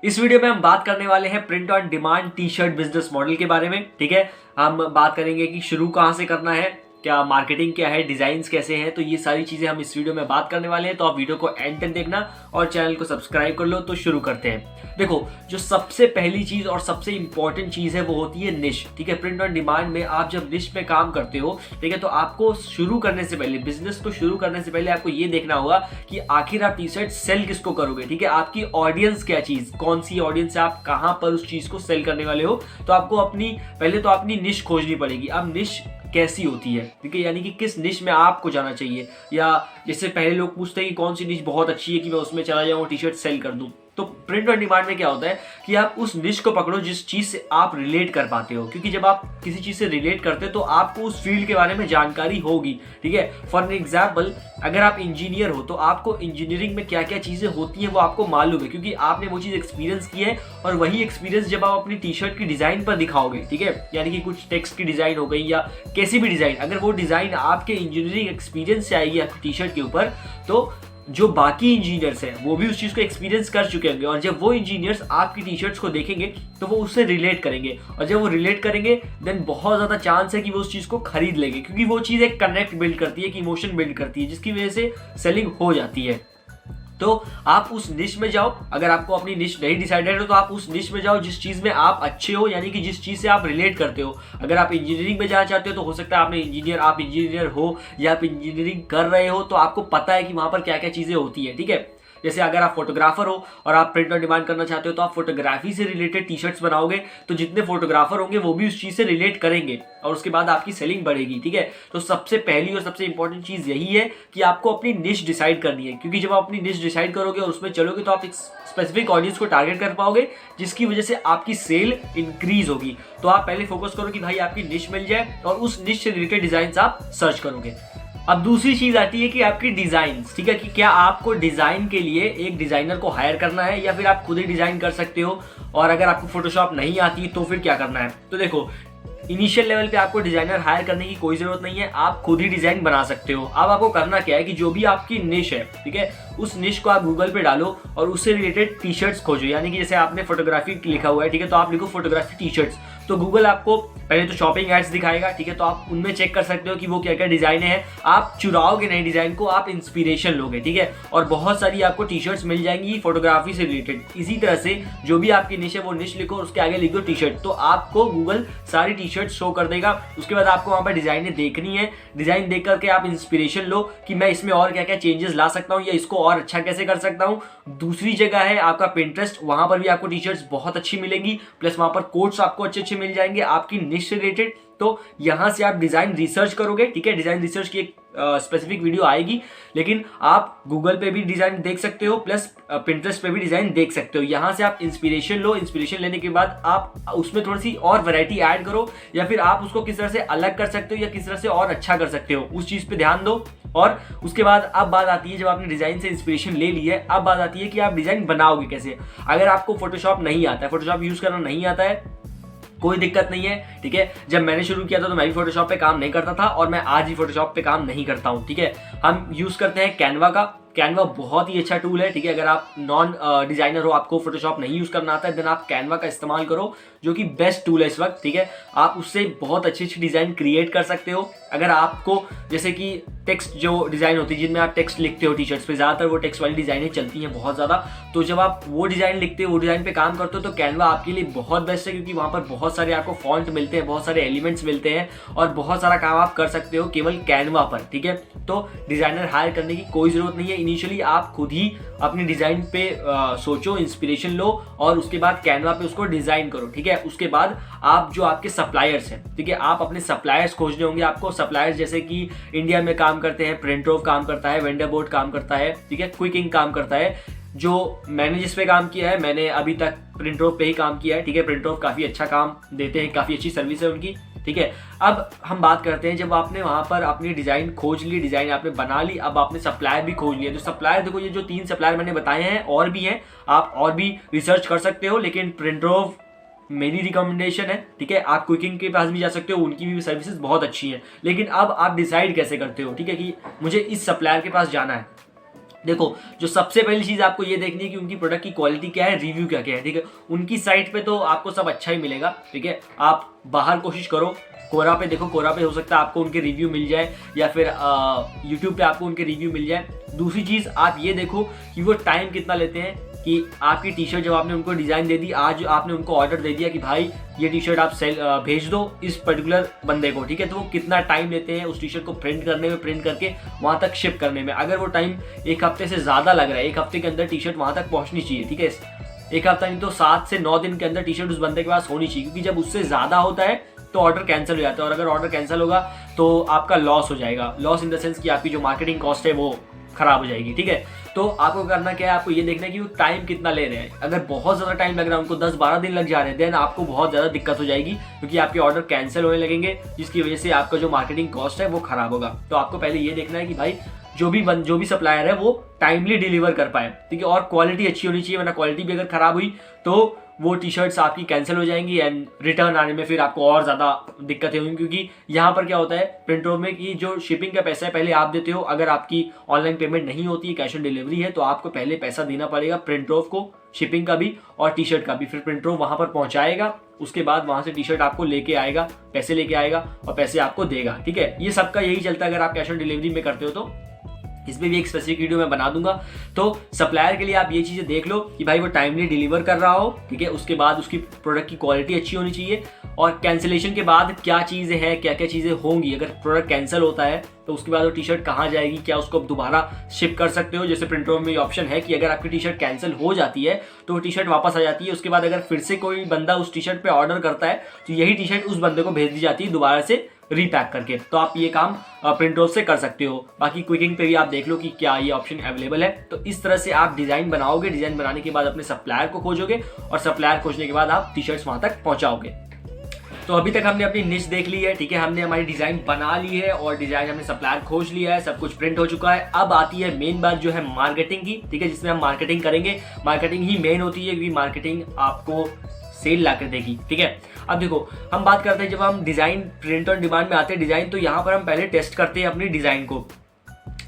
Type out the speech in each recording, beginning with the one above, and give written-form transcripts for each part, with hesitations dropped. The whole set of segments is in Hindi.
इस वीडियो में हम बात करने वाले हैं print on demand T shirt business model के बारे में। ठीक है, हम बात करेंगे कि शुरू कहाँ से करना है, क्या मार्केटिंग क्या है, डिजाइन्स कैसे हैं, तो ये सारी चीजें हम इस वीडियो में बात करने वाले हैं। तो आप वीडियो को एंड तक देखना और चैनल को सब्सक्राइब कर लो। तो शुरू करते हैं। देखो, जो सबसे पहली चीज और सबसे इंपॉर्टेंट चीज है वो होती है निश। ठीक है, प्रिंट ऑन डिमांड में आप जब निश में काम करते हो, ठीक है, तो आपको शुरू करने से पहले, बिजनेस को शुरू करने से पहले आपको ये देखना होगा कि आखिर आप टी शर्ट सेल किसको करोगे। ठीक है, आपकी ऑडियंस क्या चीज, कौन सी ऑडियंस है, आप कहां पर उस चीज को सेल करने वाले हो। तो आपको पहले तो अपनी निश खोजनी पड़ेगी। अब निश कैसी होती है, ठीक है, यानी कि किस निश में आपको जाना चाहिए। या जैसे पहले लोग पूछते हैं कि कौन सी निश बहुत अच्छी है कि मैं उसमें चला जाऊं, टी शर्ट सेल कर दूं। तो प्रिंट ऑन डिमांड में क्या होता है कि आप उस निश को पकड़ो जिस चीज से आप रिलेट कर पाते हो, क्योंकि जब आप किसी चीज से रिलेट करते हो तो आपको उस फील्ड के बारे में जानकारी होगी। ठीक है, फॉर एग्जाम्पल, अगर आप इंजीनियर हो तो आपको इंजीनियरिंग में क्या क्या चीजें होती हैं वो आपको मालूम है, क्योंकि आपने वो चीज एक्सपीरियंस की है। और वही एक्सपीरियंस जब आप अपनी टी शर्ट की डिजाइन पर दिखाओगे, ठीक है, यानी कि कुछ टेक्स्ट की डिजाइन हो गई या कैसी भी डिजाइन, अगर वो डिजाइन आपके इंजीनियरिंग एक्सपीरियंस से आएगी आपकी टी शर्ट के ऊपर, तो जो बाकी इंजीनियर्स हैं वो भी उस चीज को एक्सपीरियंस कर चुके होंगे। और जब वो इंजीनियर्स आपकी टी शर्ट्स को देखेंगे तो वो उससे रिलेट करेंगे, और जब वो रिलेट करेंगे देन बहुत ज्यादा चांस है कि वो उस चीज को खरीद लेंगे, क्योंकि वो चीज एक कनेक्ट बिल्ड करती है, एक इमोशन बिल्ड करती है, जिसकी वजह से सेलिंग हो जाती है। तो आप उस निश में जाओ। अगर आपको अपनी निश नहीं डिसाइडेड हो तो आप उस निश में जाओ जिस चीज में आप अच्छे हो, यानी कि जिस चीज से आप रिलेट करते हो। अगर आप इंजीनियरिंग में जाना चाहते हो तो हो सकता है आप इंजीनियर हो या आप इंजीनियरिंग कर रहे हो, तो आपको पता है कि वहां पर क्या क्या चीजें होती है। ठीक है, जैसे अगर आप फोटोग्राफर हो और आप प्रिंट ऑन डिमांड करना चाहते हो तो आप फोटोग्राफी से रिलेटेड टी शर्ट्स बनाओगे, तो जितने फोटोग्राफर होंगे वो भी उस चीज से रिलेट करेंगे और उसके बाद आपकी सेलिंग बढ़ेगी। ठीक है, तो सबसे पहली और सबसे इंपॉर्टेंट चीज यही है कि आपको अपनी निश डिसाइड करनी है, क्योंकि जब आप अपनी निश डिसाइड करोगे और उसमें चलोगे तो आप एक स्पेसिफिक ऑडियंस को टारगेट कर पाओगे, जिसकी वजह से आपकी सेल इंक्रीज होगी। तो आप पहले फोकस करो कि भाई आपकी निश मिल जाए और उस निश से रिलेटेड डिजाइन आप सर्च करोगे। अब दूसरी चीज आती है कि आपकी डिजाइन। ठीक है, कि क्या आपको डिजाइन के लिए एक डिजाइनर को हायर करना है या फिर आप खुद ही डिजाइन कर सकते हो। और अगर आपको फोटोशॉप नहीं आती तो फिर क्या करना है। तो देखो, इनिशियल लेवल पे आपको डिजाइनर हायर करने की कोई जरूरत नहीं है, आप खुद ही डिजाइन बना सकते हो। अब आपको करना क्या है कि जो भी आपकी निश है, ठीक है, उस निश को आप गूगल पे डालो और उससे रिलेटेड टी शर्ट्स खोजो। यानी कि जैसे आपने फोटोग्राफी लिखा हुआ है, ठीक है, तो आप लिखो फोटोग्राफी टी शर्ट्स। तो गूगल आपको पहले तो शॉपिंग एड्स दिखाएगा, ठीक है, तो आप उनमें चेक कर सकते हो कि वो क्या क्या डिजाइन है। आप चुराओगे नहीं डिजाइन को, आप इंस्पिरेशन लोगे। ठीक है, और बहुत सारी आपको टी शर्ट्स मिल जाएंगी फोटोग्राफी से रिलेटेड। इसी तरह से जो भी आपकी निश है वो निश लिखो, उसके आगे लिख दो टी शर्ट, तो आपको गूगल सारी टी शर्ट शो कर देगा। उसके बाद आपको वहां पर डिजाइने देखनी है, डिजाइन देख करके आप इंस्पिरेशन लो कि मैं इसमें और क्या क्या चेंजेस ला सकता हूँ या इसको और अच्छा कैसे कर सकता हूँ। दूसरी जगह है आपका पिंटरेस्ट, वहां पर भी आपको टी शर्ट्स बहुत अच्छी मिलेंगी, प्लस वहां पर कोट्स आपको अच्छे अच्छे मिल जाएंगे आपकी निश से रिलेटेड। तो यहां से आप डिजाइन रिसर्च करोगे। ठीक है, डिजाइन रिसर्च की एक स्पेसिफिक वीडियो आएगी, लेकिन आप गूगल पे भी डिजाइन देख सकते हो, प्लस पिंटरेस्ट पे भी डिजाइन देख सकते हो। यहां से आप इंस्पिरेशन लो, इंस्पिरेशन लेने के बाद आप उसमें थोड़ी सी और वैरायटी ऐड करो, या फिर आप उसको किस तरह से अलग कर सकते हो या किस तरह से और अच्छा कर सकते हो, उस चीज पे ध्यान दो। और उसके बाद अब बात आती है, जब आपने डिजाइन से इंस्पिरेशन ले ली है, अब बात आती है कि आप डिजाइन बनाओगे कैसे। अगर आपको फोटोशॉप नहीं आता है, फोटोशॉप यूज करना नहीं आता है, कोई दिक्कत नहीं है। ठीक है, जब मैंने शुरू किया था तो मैं भी फोटोशॉप पे काम नहीं करता था और मैं आज भी फोटोशॉप पे काम नहीं करता हूँ। ठीक है, हम यूज करते हैं कैनवा का। कैनवा बहुत ही अच्छा टूल है। ठीक है, अगर आप नॉन डिजाइनर हो, आपको फोटोशॉप नहीं यूज करना आता है, देन आप कैनवा का इस्तेमाल करो, जो कि बेस्ट टूल है इस वक्त। ठीक है, आप उससे बहुत अच्छी अच्छी डिजाइन क्रिएट कर सकते हो। अगर आपको जैसे कि टेक्स्ट जो डिजाइन होती है, जिनमें आप टेक्स्ट लिखते हो टी शर्ट्स पे, ज्यादातर वो टेक्स्ट वाली डिजाइनें चलती हैं बहुत ज्यादा। तो जब आप वो डिजाइन लिखते हो, वो डिजाइन पे काम करते हो, तो कैनवा आपके लिए बहुत बेस्ट है, क्योंकि वहां पर बहुत सारे आपको फॉन्ट मिलते हैं, बहुत सारे एलिमेंट्स मिलते हैं और बहुत सारा काम आप कर सकते हो केवल कैनवा पर। ठीक है, तो डिजाइनर हायर करने की कोई जरूरत नहीं है। इनिशियली आप खुद ही अपनी डिजाइन पे सोचो, इंस्पिरेशन लो और उसके बाद कैनवा पे उसको डिजाइन करो। ठीक है, उसके बाद आप जो आपके सप्लायर्स हैं, ठीक है, आप अपने सप्लायर्स खोजने होंगे आपको। सप्लायर्स जैसे कि इंडिया में काम करते हैं, प्रिंटरोव काम करता है, वेंडरबोर्ड काम करता है, ठीक है, क्विकिंग काम करता है। जो मैंने जिस पे काम किया है, मैंने अभी तक प्रिंटरोव पे ही काम किया है। ठीक है, प्रिंटरोव काफी अच्छा काम देते हैं, काफी अच्छी सर्विस है उनकी। ठीक है, अब हम बात करते हैं, जब आपने वहां पर अपनी डिजाइन खोज ली, डिजाइन आपने बना ली, अब आपने सप्लायर भी खोज लिया। तो सप्लायर देखो, ये जो 3 सप्लायर मैंने बताए हैं और भी हैं, आप और भी रिसर्च कर सकते हो, लेकिन प्रिंटरोव मेरी रिकमेंडेशन है। ठीक है, आप क्विकिंग के पास भी जा सकते हो, उनकी भी सर्विसेज बहुत अच्छी हैं। लेकिन अब आप डिसाइड कैसे करते हो, ठीक है, कि मुझे इस सप्लायर के पास जाना है। देखो, जो सबसे पहली चीज़ आपको ये देखनी है कि उनकी प्रोडक्ट की क्वालिटी क्या है, रिव्यू क्या क्या है, ठीक है। उनकी साइट पे तो आपको सब अच्छा ही मिलेगा, ठीक है। आप बाहर कोशिश करो, कोरा पे देखो, कोरा पे हो सकता है आपको उनके रिव्यू मिल जाए, या फिर यूट्यूब पे आपको उनके रिव्यू मिल जाए। दूसरी चीज़ आप ये देखो कि वो टाइम कितना लेते हैं, कि आपकी टी शर्ट जब आपने उनको डिज़ाइन दे दी, आज आपने उनको ऑर्डर दे दिया कि भाई ये टी शर्ट आप भेज दो इस पर्टिकुलर बंदे को, ठीक है, तो वो कितना टाइम लेते हैं उस टी शर्ट को प्रिंट करने में, प्रिंट करके वहाँ तक शिप करने में। अगर वो टाइम एक हफ्ते से ज़्यादा लग रहा है, एक हफ्ते के अंदर टी शर्ट वहाँ तक पहुँचनी चाहिए, ठीक है। एक हफ्ता नहीं तो 7 से 9 दिन के अंदर टी शर्ट उस बंदे के पास होनी चाहिए, क्योंकि जब उससे ज़्यादा होता है तो ऑर्डर कैंसिल हो जाता है, और अगर ऑर्डर कैंसिल होगा तो आपका लॉस हो जाएगा। लॉस इन द सेंस कि आपकी जो मार्केटिंग कॉस्ट है वो खराब हो जाएगी, ठीक है। तो आपको करना क्या है, आपको ये देखना है कि वो टाइम कितना ले रहे हैं। अगर बहुत ज़्यादा टाइम लग रहा है, उनको 10-12 दिन लग जा रहे हैं, देन आपको बहुत ज़्यादा दिक्कत हो जाएगी, क्योंकि आपके ऑर्डर कैंसिल होने लगेंगे, जिसकी वजह से आपका जो मार्केटिंग कॉस्ट है वो खराब होगा। तो आपको पहले ये देखना है कि भाई जो भी सप्लायर है वो टाइमली डिलीवर कर पाए, ठीक है, और क्वालिटी अच्छी होनी चाहिए, वरना क्वालिटी भी अगर खराब हुई तो वो टी शर्ट्स आपकी कैंसिल हो जाएंगी, एंड रिटर्न आने में फिर आपको और ज़्यादा दिक्कतें होंगी। क्योंकि यहाँ पर क्या होता है प्रिंटोर में कि जो शिपिंग का पैसा है पहले आप देते हो, अगर आपकी ऑनलाइन पेमेंट नहीं होती है, कैश ऑन डिलीवरी है, तो आपको पहले पैसा देना पड़ेगा प्रिंटोर को, शिपिंग का भी और टी शर्ट का भी। फिर प्रिंटोर वहाँ पर पहुँचाएगा, उसके बाद वहाँ से टी शर्ट आपको लेके आएगा, पैसे लेके आएगा और पैसे आपको देगा, ठीक है। ये सबका यही चलता है अगर आप कैश ऑन डिलीवरी में करते हो तो। इसमें भी एक स्पेसिफिक वीडियो मैं बना दूंगा। तो सप्लायर के लिए आप ये चीज़ें देख लो कि भाई वो टाइमली डिलीवर कर रहा हो, ठीक है। उसके बाद उसकी प्रोडक्ट की क्वालिटी अच्छी होनी चाहिए, और कैंसिलेशन के बाद क्या चीज़ें हैं, क्या क्या चीज़ें होंगी। अगर प्रोडक्ट कैंसिल होता है तो उसके बाद वो टी शर्ट कहाँ जाएगी, क्या उसको दोबारा शिप कर सकते हो। जैसे प्रिंटोर में ऑप्शन है कि अगर आपकी टी शर्ट कैंसिल हो जाती है तो वो टी शर्ट वापस आ जाती है। उसके बाद अगर फिर से कोई बंदा उस टी शर्ट पर ऑर्डर करता है तो यही टी शर्ट उस बंदे को भेज दी जाती है दोबारा से रीपैक करके। तो आप ये काम प्रिंट ऑफ से कर सकते हो। बाकी क्विकिंग पे भी आप देख लो कि क्या ये ऑप्शन अवेलेबल है। तो इस तरह से आप डिज़ाइन बनाओगे, डिज़ाइन बनाने के बाद अपने सप्लायर को खोजोगे, और सप्लायर खोजने के बाद आप टी शर्ट्स वहाँ तक पहुँचाओगे। तो अभी तक हमने अपनी निश देख ली है, ठीक है, हमने हमारी डिज़ाइन बना ली है और डिज़ाइन हमने सप्लायर खोज लिया है, सब कुछ प्रिंट हो चुका है। अब आती है मेन बात जो है मार्केटिंग की, ठीक है, जिसमें हम मार्केटिंग करेंगे। मार्केटिंग ही मेन होती है, क्योंकि मार्केटिंग आपको सेल ला कर देगी, ठीक है। अब देखो, हम बात करते हैं जब हम डिज़ाइन प्रिंट ऑन डिमांड में आते हैं डिज़ाइन, तो यहाँ पर हम पहले टेस्ट करते हैं अपनी डिज़ाइन को।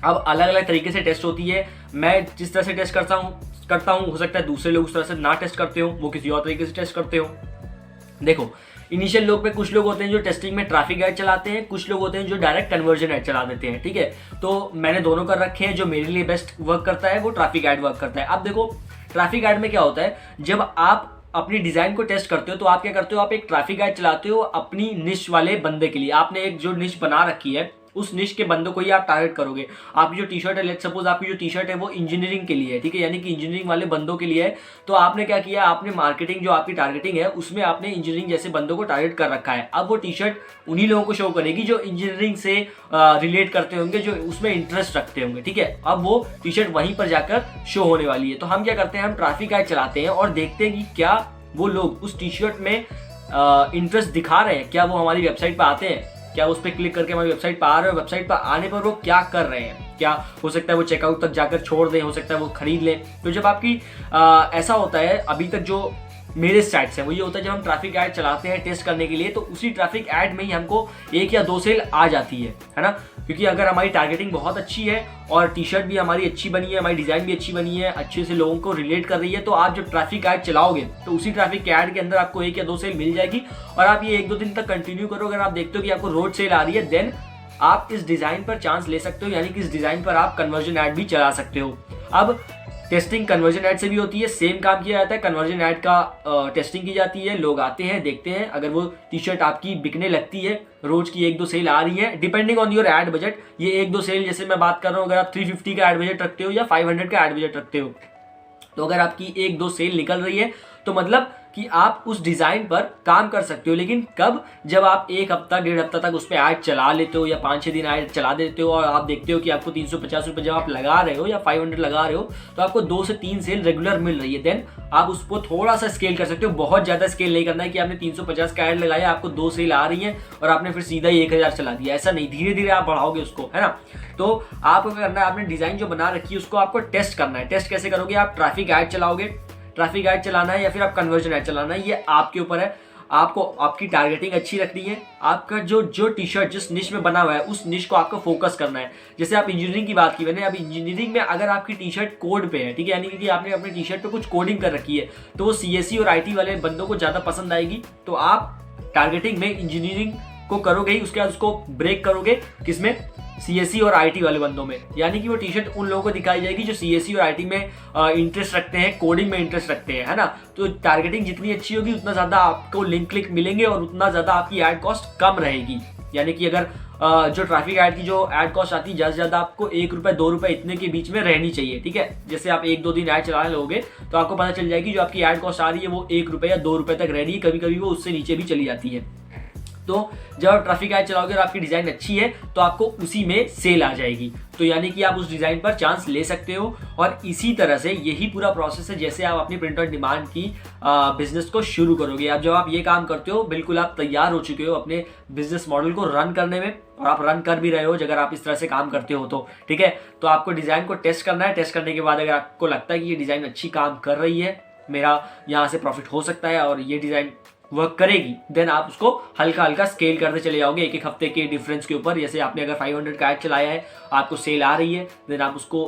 अब अलग अलग तरीके से टेस्ट होती है। मैं जिस तरह से टेस्ट करता हूँ हो सकता है दूसरे लोग उस तरह से ना टेस्ट करते हो, वो किसी और तरीके से टेस्ट करते हो। देखो, इनिशियल लोग पे कुछ लोग होते हैं जो टेस्टिंग में ट्रैफिक ऐड चलाते हैं, कुछ लोग होते हैं जो डायरेक्ट कन्वर्जन ऐड चला देते हैं, ठीक है। तो मैंने दोनों कर रखे हैं। जो मेरे लिए बेस्ट वर्क करता है वो ट्रैफिक ऐड वर्क करता है। अब देखो, ट्रैफिक ऐड में क्या होता है, जब आप अपनी डिज़ाइन को टेस्ट करते हो तो आप क्या करते हो, आप एक ट्रैफिक ऐड चलाते हो अपनी निश वाले बंदे के लिए। आपने एक जो निश बना रखी है उस निश के बंदों को ही आप टारगेट करोगे। आपकी जो टी शर्ट है, लेट्स सपोज आपकी जो टी शर्ट है वो इंजीनियरिंग के लिए है, ठीक है, यानी कि इंजीनियरिंग वाले बंदों के लिए है। तो आपने क्या किया, आपने मार्केटिंग जो आपकी टारगेटिंग है उसमें आपने इंजीनियरिंग जैसे बंदों को टारगेट कर रखा है। अब वो टी शर्ट उन्हीं लोगों को शो करेगी जो इंजीनियरिंग से रिलेट करते होंगे, जो उसमें इंटरेस्ट रखते होंगे, ठीक है। अब वो टी शर्ट वहीं पर जाकर शो होने वाली है। तो हम क्या करते हैं, हम ट्रैफिक ऐड चलाते हैं और देखते हैं कि क्या वो लोग उस टी शर्ट में इंटरेस्ट दिखा रहे हैं, क्या वो हमारी वेबसाइट पर आते हैं, क्या उस पर क्लिक करके हमारी वेबसाइट पर आ रहे हो, वेबसाइट पर आने पर वो क्या कर रहे हैं, क्या हो सकता है वो चेकआउट तक जाकर छोड़ दें, हो सकता है वो खरीद लें। तो जब आपकी ऐसा होता है, अभी तक जो मेरे साइट्स हैं वो ये होता है, जब हम ट्रैफिक ऐड चलाते हैं टेस्ट करने के लिए तो उसी ट्रैफिक ऐड में ही हमको 1 या 2 सेल आ जाती है ना। क्योंकि अगर हमारी टारगेटिंग बहुत अच्छी है और टी शर्ट भी हमारी अच्छी बनी है, हमारी डिज़ाइन भी अच्छी बनी है, अच्छे से लोगों को रिलेट कर रही है, तो आप जब ट्रैफिक ऐड चलाओगे तो उसी ट्रैफिक ऐड के अंदर आपको 1 या 2 सेल मिल जाएगी। और आप ये 1-2 दिन तक कंटिन्यू करो। अगर आप देखते हो कि आपको रोज सेल आ रही है, देन आप इस डिज़ाइन पर चांस ले सकते हो, यानी कि इस डिज़ाइन पर आप कन्वर्जन ऐड भी चला सकते हो। अब टेस्टिंग कन्वर्जन ऐड से भी होती है, सेम काम किया जाता है। कन्वर्जन ऐड का टेस्टिंग की जाती है, लोग आते हैं, देखते हैं, अगर वो टी शर्ट आपकी बिकने लगती है, रोज की 1-2 सेल आ रही है, depending on your add budget. ये 1-2 सेल जैसे मैं बात कर रहा हूँ, अगर आप 350 का ऐड बजट रखते हो या 500 का ऐड बजट रखते हो, तो अगर आपकी 1-2 सेल निकल रही है तो मतलब कि आप उस डिज़ाइन पर काम कर सकते हो। लेकिन कब, जब आप 1 हफ्ता 1.5 हफ्ता तक उस पर ऐड चला लेते हो या 5-6 दिन ऐड चला देते हो और आप देखते हो कि आपको 350 रुपये जब आप लगा रहे हो या 500 लगा रहे हो तो आपको 2 से 3 सेल रेगुलर मिल रही है, देन आप उसको थोड़ा सा स्केल कर सकते हो। बहुत ज़्यादा स्केल नहीं करना है कि आपने 350 का ऐड लगाया, आपको 2 सेल आ रही हैं और आपने फिर सीधा ही 1000 चला दिया। ऐसा नहीं, धीरे धीरे आप बढ़ाओगे उसको, है ना। तो आपको क्या करना है, आपने डिज़ाइन जो बना रखी है उसको आपको टेस्ट करना है। टेस्ट कैसे करोगे, आप ट्रैफिक ऐड चलाओगे, ट्रैफिक ऐड चलाना है या फिर आप कन्वर्जन ऐड चलाना है, ये आपके ऊपर है। आपको आपकी टारगेटिंग अच्छी रखनी है। आपका जो जो टी शर्ट जिस निश में बना हुआ है उस निश को आपको फोकस करना है। जैसे आप इंजीनियरिंग की बात की मैंने, अब इंजीनियरिंग में अगर आपकी टी शर्ट कोड पे है, ठीक है, यानी कि आपने अपने टी शर्ट पे कुछ कोडिंग कर रखी है, तो वो सीएससी और आईटी वाले बंदों को ज़्यादा पसंद आएगी। तो आप टारगेटिंग में इंजीनियरिंग को करोगे ही, उसके बाद उसको ब्रेक करोगे किसमें, सीएससी और आईटी वाले बंदों में। यानी कि वो टी शर्ट उन लोगों को दिखाई जाएगी जो सीएससी और आईटी में इंटरेस्ट रखते हैं, कोडिंग में इंटरेस्ट रखते हैं, है ना। तो टारगेटिंग जितनी अच्छी होगी उतना ज़्यादा आपको लिंक क्लिक मिलेंगे और उतना ज़्यादा आपकी एड कॉस्ट कम रहेगी। यानी कि अगर जो ट्रैफिक ऐड की जो ऐड कॉस्ट आती है ज़्यादा से ज़्यादा आपको 1 रुपये 2 रुपये इतने के बीच में रहनी चाहिए, ठीक है। जैसे आप 1-2 दिन ऐड चलाने लोगे तो आपको पता चल जाएगी जो आपकी ऐड कॉस्ट आ रही है वो 1 रुपये या 2 रुपये तक रह रही है, कभी कभी वो उससे नीचे भी चली जाती है। तो जब आप ट्रैफिक ऐड चलाओगे और आपकी डिज़ाइन अच्छी है तो आपको उसी में सेल आ जाएगी। तो यानी कि आप उस डिज़ाइन पर चांस ले सकते हो। और इसी तरह से यही पूरा प्रोसेस है जैसे आप अपनी प्रिंट ऑन डिमांड की बिजनेस को शुरू करोगे। अब जब आप ये काम करते हो बिल्कुल आप तैयार हो चुके हो अपने बिजनेस मॉडल को रन करने में, और आप रन कर भी रहे हो अगर आप इस तरह से काम करते हो तो, ठीक है। तो आपको डिज़ाइन को टेस्ट करना है। टेस्ट करने के बाद अगर आपको लगता है कि ये डिज़ाइन अच्छी काम कर रही है, मेरा यहाँ से प्रॉफिट हो सकता है और ये डिज़ाइन वर्क करेगी, देन आप उसको हल्का हल्का स्केल करते चले जाओगे एक हफ्ते के डिफरेंस के ऊपर। जैसे आपने अगर 500 का ऐड चलाया है, आपको सेल आ रही है, देन आप उसको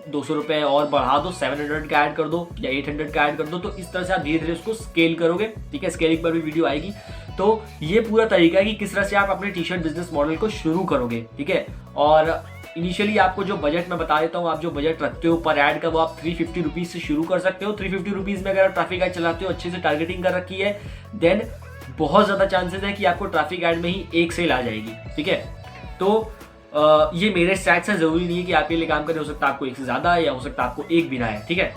200 रुपये और बढ़ा दो, 700 का ऐड कर दो या 800 का ऐड कर दो। तो इस तरह से आप धीरे धीरे उसको स्केल करोगे, ठीक है। स्केलिंग पर भी वीडियो आएगी। तो ये पूरा तरीका है कि किस तरह से आप अपने टी शर्ट बिजनेस मॉडल को शुरू करोगे, ठीक है। और इनिशियली आपको जो बजट मैं बता देता हूँ, आप जो बजट रखते हो पर ऐड का वो आप 350 रुपीज़ से शुरू कर सकते हो। 350 रुपीज़ में अगर आप ट्रैफिक ऐड चलाते हो, अच्छे से टारगेटिंग कर रखी है, देन बहुत ज़्यादा चांसेस है कि आपको ट्रैफिक ऐड में ही एक सेल आ जाएगी, ठीक है। तो ये मेरे स्टैट्स हैं, ज़रूरी नहीं है कि आपके लिए काम करे, हो सकता है आपको एक से ज़्यादा है या हो सकता है आपको एक भी ना है, ठीक है।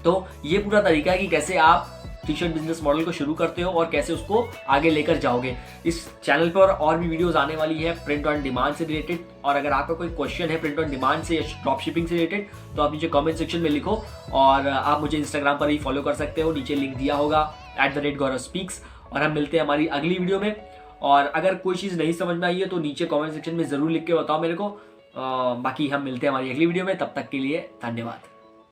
तो ये पूरा तरीका है कि कैसे आप टी शर्ट बिजनेस मॉडल को शुरू करते हो और कैसे उसको आगे लेकर जाओगे। इस चैनल पर और भी वीडियोस आने वाली है प्रिंट ऑन डिमांड से रिलेटेड। और अगर आपका कोई क्वेश्चन है प्रिंट ऑन डिमांड से या ड्रॉप शिपिंग से रिलेटेड तो आप नीचे कमेंट सेक्शन में लिखो। और आप मुझे इंस्टाग्राम पर ही फॉलो कर सकते हो, नीचे लिंक दिया होगा @GauravSpeaks। और हम मिलते हैं हमारी अगली वीडियो में। और अगर कोई चीज़ नहीं समझ में आई है तो नीचे कमेंट सेक्शन में ज़रूर लिख के बताओ मेरे को। बाकी हम मिलते हैं हमारी अगली वीडियो में, तब तक के लिए धन्यवाद।